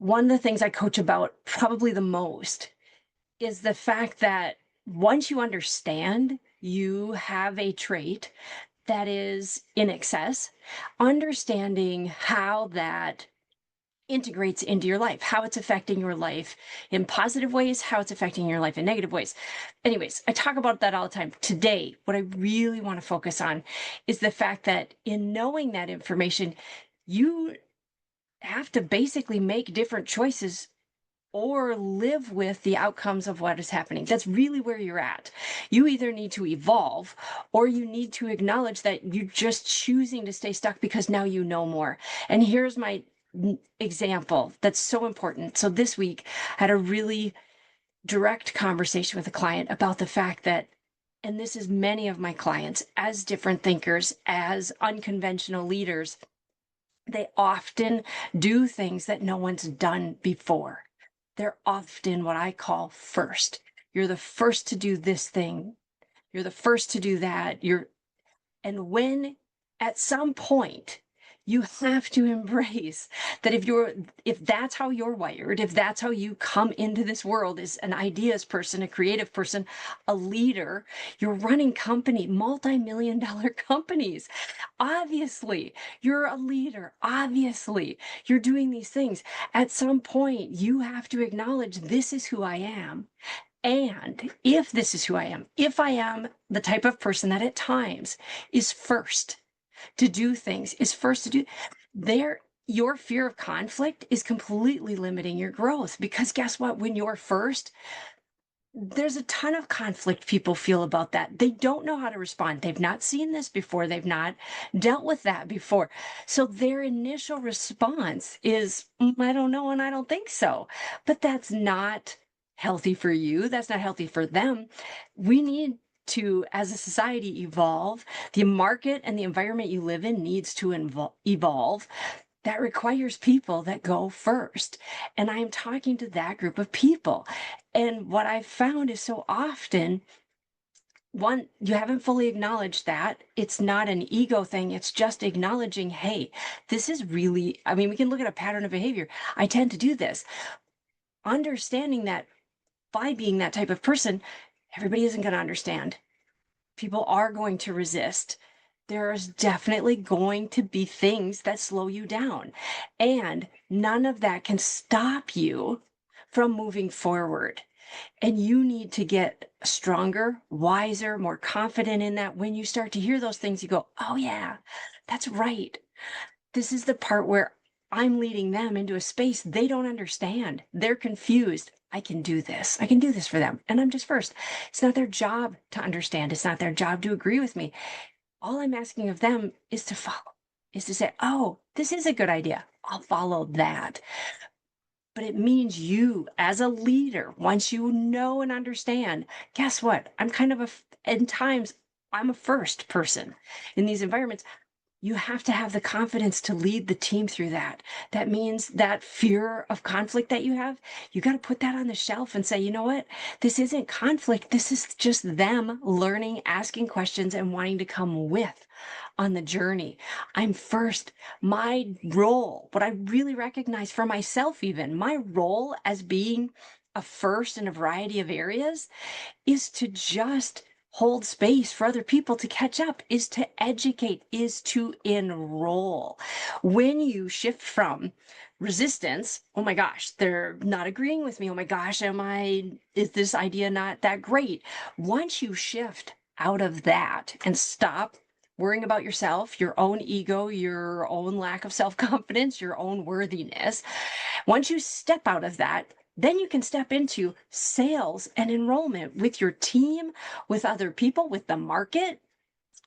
one of the things I coach about probably the most is the fact that once you understand you have a trait that is in excess, understanding how that integrates into your life, how it's affecting your life in positive ways, how it's affecting your life in negative ways. Anyways, I talk about that all the time. Today, what I really want to focus on is the fact that in knowing that information, you have to basically make different choices or live with the outcomes of what is happening. That's really where you're at. You either need to evolve or you need to acknowledge that you're just choosing to stay stuck because now you know more. And here's my example that's so important. So this week I had a really direct conversation with a client about the fact that, and this is many of my clients as different thinkers, as unconventional leaders, they often do things that no one's done before. They're often what I call first. You're the first to do this thing. You're the first to do that. And when at some point you have to embrace that if that's how you're wired, if that's how you come into this world as an ideas person, a creative person, a leader, you're running multi-million-dollar companies. Obviously, you're a leader. Obviously, you're doing these things. At some point, you have to acknowledge this is who I am. And if this is who I am, if I am the type of person that at times is first to do things, is first to do your fear of conflict is completely limiting your growth, because guess what? When you're first, there's a ton of conflict people feel about that. They don't know how to respond. They've not seen this before. They've not dealt with that before. So their initial response is, I don't know, and I don't think so. But that's not healthy for you. That's not healthy for them. We need to, as a society, evolve. The market and the environment you live in needs to evolve. That requires people that go first. And I am talking to that group of people. And what I've found is so often, one, you haven't fully acknowledged that. It's not an ego thing. It's just acknowledging, hey, this is really, I mean, we can look at a pattern of behavior. I tend to do this. Understanding that by being that type of person, everybody isn't going to understand. People are going to resist. There's definitely going to be things that slow you down. And none of that can stop you from moving forward. And you need to get stronger, wiser, more confident in that. When you start to hear those things, you go, oh yeah, that's right. This is the part where I'm leading them into a space they don't understand. They're confused. I can do this. I can do this for them. And I'm just first. It's not their job to understand. It's not their job to agree with me. All I'm asking of them is to follow, is to say, oh, this is a good idea. I'll follow that. But it means you, as a leader, once you know and understand, guess what? In times, I'm a first person in these environments. You have to have the confidence to lead the team through that. That means that fear of conflict that you have, you got to put that on the shelf and say, you know what? This isn't conflict. This is just them learning, asking questions, and wanting to come with on the journey. I'm first. My role, what I really recognize for myself, even my role as being a first in a variety of areas, is to just hold space for other people to catch up, is to educate, is to enroll. When you shift from resistance, oh my gosh, they're not agreeing with me. Oh my gosh, is this idea not that great? Once you shift out of that and stop worrying about yourself, your own ego, your own lack of self-confidence, your own worthiness, once you step out of that, then you can step into sales and enrollment with your team, with other people, with the market.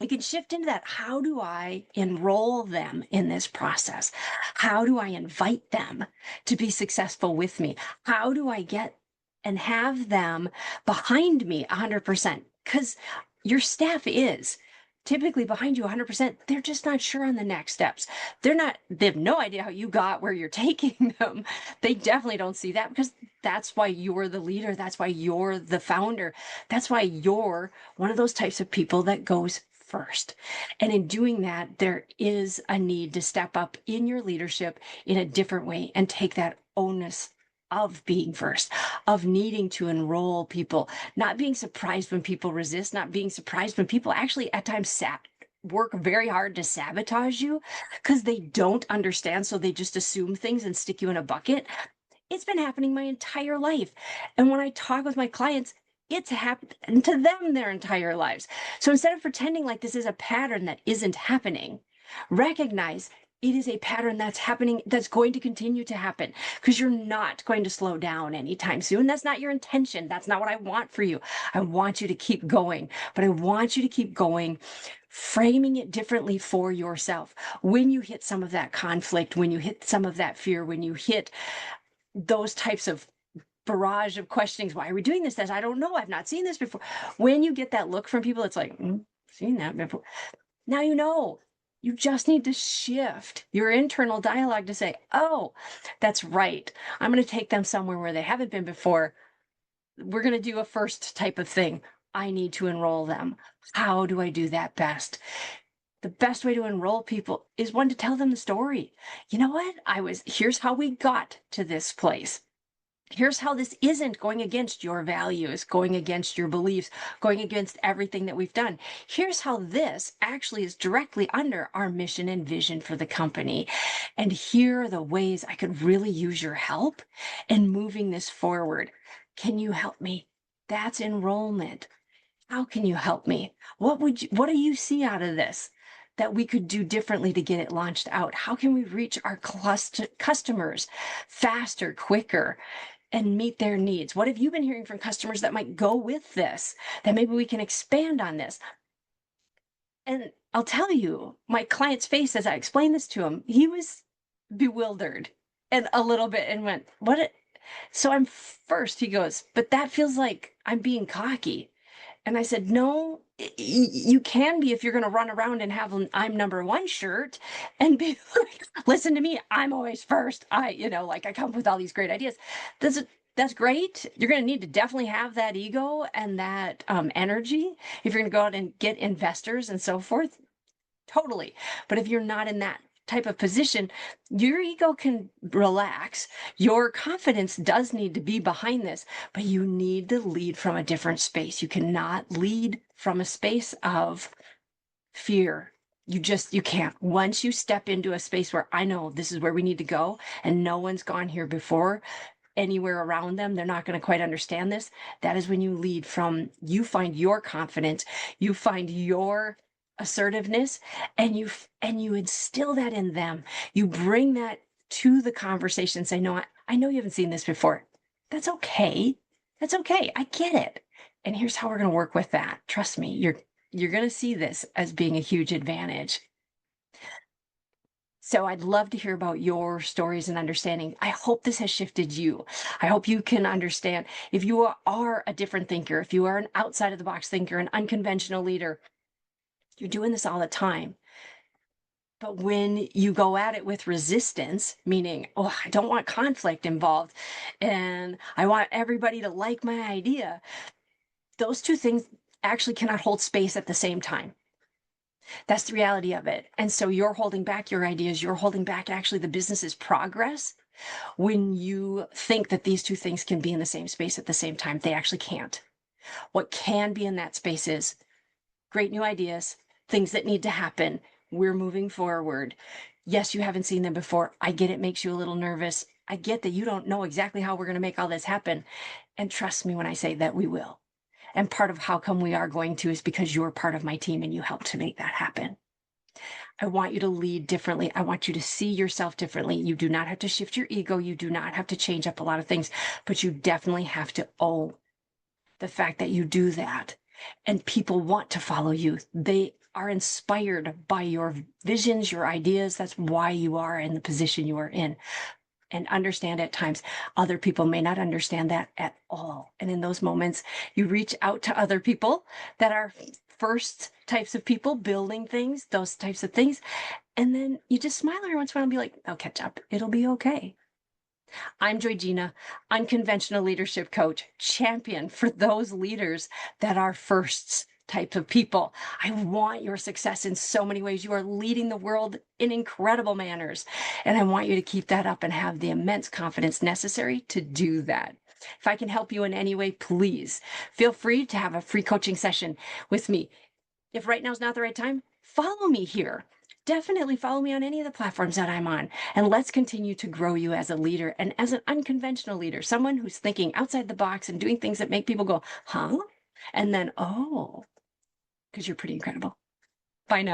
You can shift into that. How do I enroll them in this process? How do I invite them to be successful with me? How do I get and have them behind me 100%? Because your staff is typically behind you 100%. They're just not sure on the next steps. They have no idea how you got where you're taking them. They definitely don't see that, because that's why you're the leader. That's why you're the founder. That's why you're one of those types of people that goes first. And in doing that, there is a need to step up in your leadership in a different way and take that onus of being first, of needing to enroll people, not being surprised when people resist, not being surprised when people actually at times work very hard to sabotage you because they don't understand. So they just assume things and stick you in a bucket. It's been happening my entire life. And when I talk with my clients, it's happened to them their entire lives. So instead of pretending like this is a pattern that isn't happening, recognize it is a pattern that's happening, that's going to continue to happen, because you're not going to slow down anytime soon. That's not your intention. That's not what I want for you. I want you to keep going, but I want you to keep going, framing it differently for yourself. When you hit some of that conflict, when you hit some of that fear, when you hit those types of barrage of questionings, why are we doing this? I don't know. I've not seen this before. When you get that look from people, it's like, seen that before. Now you know. You just need to shift your internal dialogue to say, oh, that's right. I'm going to take them somewhere where they haven't been before. We're going to do a first type of thing. I need to enroll them. How do I do that best? The best way to enroll people is one, to tell them the story. You know what? Here's how we got to this place. Here's how this isn't going against your values, going against your beliefs, going against everything that we've done. Here's how this actually is directly under our mission and vision for the company. And here are the ways I could really use your help in moving this forward. Can you help me? That's enrollment. How can you help me? What do you see out of this that we could do differently to get it launched out? How can we reach our customers faster, quicker, and meet their needs? What have you been hearing from customers that might go with this, that maybe we can expand on this? And I'll tell you, my client's face as I explained this to him, he was bewildered and a little bit and went, so I'm first, he goes, but that feels like I'm being cocky. And I said, no, you can be if you're going to run around and have an I'm number one shirt and be like, listen to me, I'm always first. I come up with all these great ideas. That's great. You're going to need to definitely have that ego and that energy if you're going to go out and get investors and so forth. Totally. But if you're not in that type of position, your ego can relax. Your confidence does need to be behind this, but you need to lead from a different space. You cannot lead from a space of fear. You can't. Once you step into a space where I know this is where we need to go and no one's gone here before, anywhere around them, they're not going to quite understand this. That is when you lead from, you find your confidence, you find your assertiveness, and you instill that in them. You bring that to the conversation and say, no, I know you haven't seen this before. That's okay. That's okay. I get it. And here's how we're going to work with that. Trust me, you're going to see this as being a huge advantage. So I'd love to hear about your stories and understanding. I hope this has shifted you. I hope you can understand if you are a different thinker, if you are an outside of the box thinker, an unconventional leader, you're doing this all the time. But when you go at it with resistance, meaning, oh, I don't want conflict involved and I want everybody to like my idea, those two things actually cannot hold space at the same time. That's the reality of it. And so you're holding back your ideas. You're holding back actually the business's progress when you think that these two things can be in the same space at the same time. They actually can't. What can be in that space is great new ideas, things that need to happen. We're moving forward. Yes, you haven't seen them before. I get it makes you a little nervous. I get that you don't know exactly how we're going to make all this happen. And trust me when I say that we will. And part of how come we are going to is because you're part of my team and you helped to make that happen. I want you to lead differently. I want you to see yourself differently. You do not have to shift your ego. You do not have to change up a lot of things, but you definitely have to own the fact that you do that. And people want to follow you. They are inspired by your visions, your ideas. That's why you are in the position you are in. And understand at times other people may not understand that at all. And in those moments, you reach out to other people that are first types of people building things, those types of things. And then you just smile every once in a while and be like, I'll catch up. It'll be okay. I'm Georgina, unconventional leadership coach, champion for those leaders that are firsts, type of people. I want your success in so many ways. You are leading the world in incredible manners. And I want you to keep that up and have the immense confidence necessary to do that. If I can help you in any way, please feel free to have a free coaching session with me. If right now is not the right time, follow me here. Definitely follow me on any of the platforms that I'm on. And let's continue to grow you as a leader and as an unconventional leader, someone who's thinking outside the box and doing things that make people go, huh? And then, oh, because you're pretty incredible. Bye now.